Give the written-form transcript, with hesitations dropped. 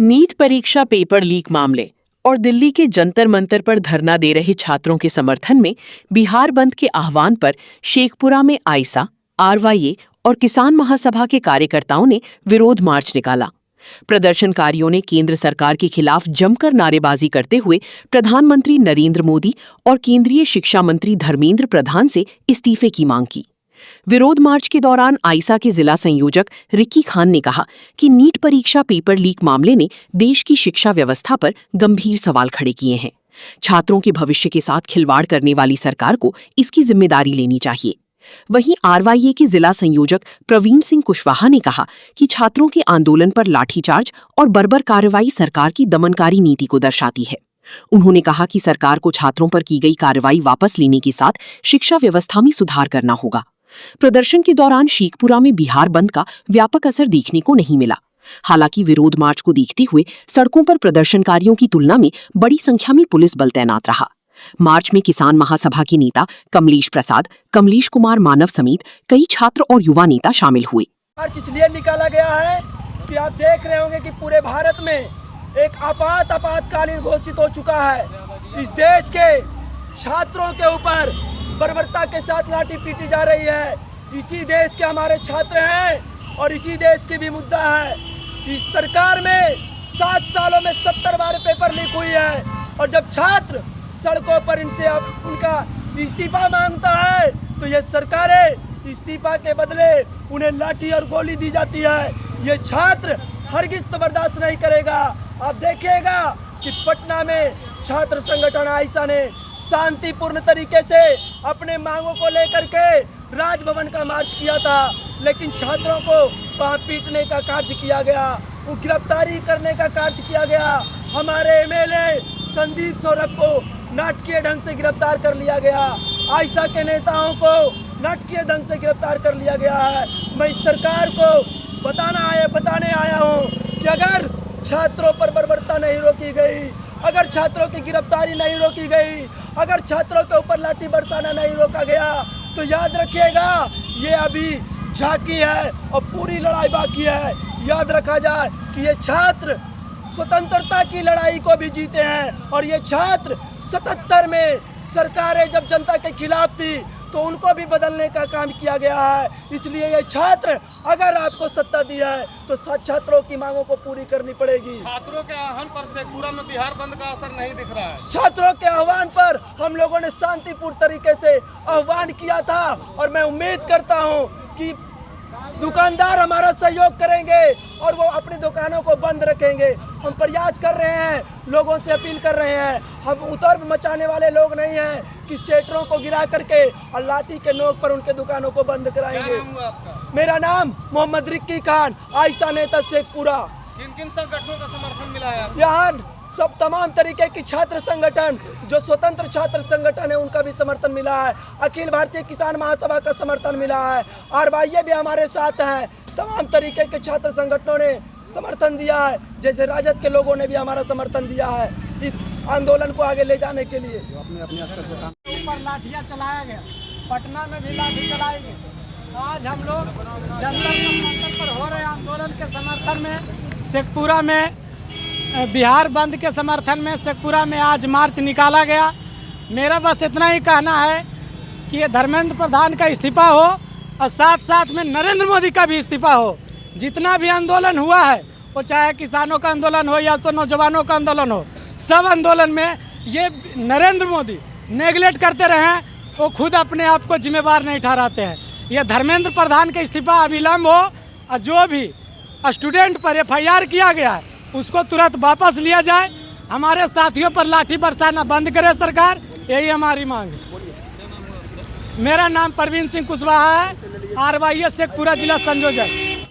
NEET परीक्षा paper leak मामले और दिल्ली के जंतर मंतर पर धरना दे रहे छात्रों के समर्थन में बिहार बंद के आह्वान पर शेखपुरा में आइसा, आरवाईए और किसान महासभा के कार्यकर्ताओं ने विरोध मार्च निकाला। प्रदर्शनकारियों ने केंद्र सरकार के खिलाफ जमकर नारेबाजी करते हुए प्रधानमंत्री नरेंद्र मोदी और केंद्रीय शिक्षा मंत्री धर्मेंद्र प्रधान से इस्तीफे की मांग की। विरोध मार्च के दौरान आइसा के जिला संयोजक रिकी खान ने कहा कि नीट परीक्षा पेपर लीक मामले ने देश की शिक्षा व्यवस्था पर गंभीर सवाल खड़े किए हैं। छात्रों के भविष्य के साथ खिलवाड़ करने वाली सरकार को इसकी जिम्मेदारी लेनी चाहिए। वहीं आरवाईए के जिला संयोजक प्रवीण सिंह कुशवाहा ने कहा कि छात्रों के आंदोलन पर लाठीचार्ज और बर्बर कार्रवाई सरकार की दमनकारी नीति को दर्शाती है। उन्होंने कहा कि सरकार को छात्रों पर की गई कार्रवाई वापस लेने के साथ शिक्षा व्यवस्था में सुधार करना होगा। प्रदर्शन के दौरान शेखपुरा में बिहार बंद का व्यापक असर देखने को नहीं मिला। हालांकि विरोध मार्च को देखते हुए सड़कों पर प्रदर्शनकारियों की तुलना में बड़ी संख्या में पुलिस बल तैनात रहा। मार्च में किसान महासभा के नेता कमलेश प्रसाद, कमलेश कुमार मानव समेत कई छात्र और युवा नेता शामिल हुए। मार्च इसलिए निकाला गया है कि आप देख रहे होंगे कि पूरे भारत में एक आपातकालीन घोषित हो चुका है। इस देश के छात्रों के ऊपर बर्बरता के साथ लाठी पीटी जा रही है। इसी देश के हमारे छात्र हैं और इसी देश की भी मुद्दा है। इस सरकार में 7 सालों में 70 बार पेपर लीक हुई है और जब छात्र सड़कों पर इनसे उनका इस्तीफा मांगता है तो ये सरकारें इस्तीफा के बदले उन्हें लाठी और गोली दी जाती है। ये छात्र हरगिज तो बर्दाश्त नहीं करेगा। आप देखिएगा कि पटना में छात्र संगठन आइसा ने शांतिपूर्ण तरीके से अपने मांगों को लेकर के राजभवन का मार्च किया था, लेकिन छात्रों को वहां पीटने का कार्य किया गया, वो गिरफ्तारी करने का कार्य किया गया। हमारे एमएलए संदीप सौरभ को नाटकीय ढंग से गिरफ्तार कर लिया गया। आइसा के नेताओं को नाटकीय ढंग से गिरफ्तार कर लिया गया है। मैं इस सरकार को बताने आया हूँ कि अगर छात्रों पर बर्बरता नहीं रोकी गई, अगर छात्रों की गिरफ्तारी नहीं रोकी गई, अगर छात्रों के ऊपर लाठी बरसाना नहीं रोका गया तो याद रखिएगा ये अभी झांकी है और पूरी लड़ाई बाकी है। याद रखा जाए कि ये छात्र स्वतंत्रता की लड़ाई को भी जीते हैं और ये छात्र 77 में सरकारें जब जनता के खिलाफ थी तो उनको भी बदलने का काम किया गया है। इसलिए ये छात्र अगर आपको सत्ता दी है तो छात्रों की मांगों को पूरी करनी पड़ेगी। छात्रों के आह्वान पर शेखपुरा में बिहार बंद का असर नहीं दिख रहा है। छात्रों के आह्वान पर हम लोगों ने शांतिपूर्ण तरीके से आह्वान किया था और मैं उम्मीद करता हूं कि दुकानदार हमारा सहयोग करेंगे और वो अपनी दुकानों को बंद रखेंगे। हम प्रयास कर रहे हैं, लोगों से अपील कर रहे हैं। हम उतर मचाने वाले लोग नहीं हैं कि सेटरों को गिरा करके और लाठी के नोक पर उनके दुकानों को बंद कराएंगे। मेरा नाम मोहम्मद रिकी खान, आइसा नेता शेखपुरा। किन संगठनों का समर्थन मिला है? यहाँ सब तमाम तरीके की छात्र संगठन, जो स्वतंत्र छात्र संगठन है उनका भी समर्थन मिला है। अखिल भारतीय किसान महासभा का समर्थन मिला है। आरवाईए भी हमारे साथ हैं। तमाम तरीके के छात्र संगठनों ने समर्थन दिया है। जैसे राजद के लोगों ने भी हमारा समर्थन दिया है इस आंदोलन को आगे ले जाने के लिए। अपने स्तर से काम पर लाठियाँ चलाया गया, पटना में भी लाठी चलाई गई। आज हम लोग जंतर मंतर पर हो रहे आंदोलन के समर्थन में शेखपुरा में बिहार बंद के समर्थन में शेखपुरा में आज मार्च निकाला गया। मेरा बस इतना ही कहना है कि ये धर्मेंद्र प्रधान का इस्तीफा हो और साथ साथ में नरेंद्र मोदी का भी इस्तीफा हो। जितना भी आंदोलन हुआ है वो चाहे किसानों का आंदोलन हो या तो नौजवानों का आंदोलन हो, सब आंदोलन में ये नरेंद्र मोदी नेगलेक्ट करते रहे, वो खुद अपने आप को जिम्मेवार नहीं ठहराते हैं। ये धर्मेंद्र प्रधान का इस्तीफा अविलंब हो और जो भी स्टूडेंट पर FIR किया गया है उसको तुरंत वापस लिया जाए। हमारे साथियों पर लाठी बरसाना बंद करे सरकार, यही हमारी मांग है। मेरा नाम प्रवीण सिंह कुशवाहा है, आरवाईए शेखपुरा जिला संयोजक।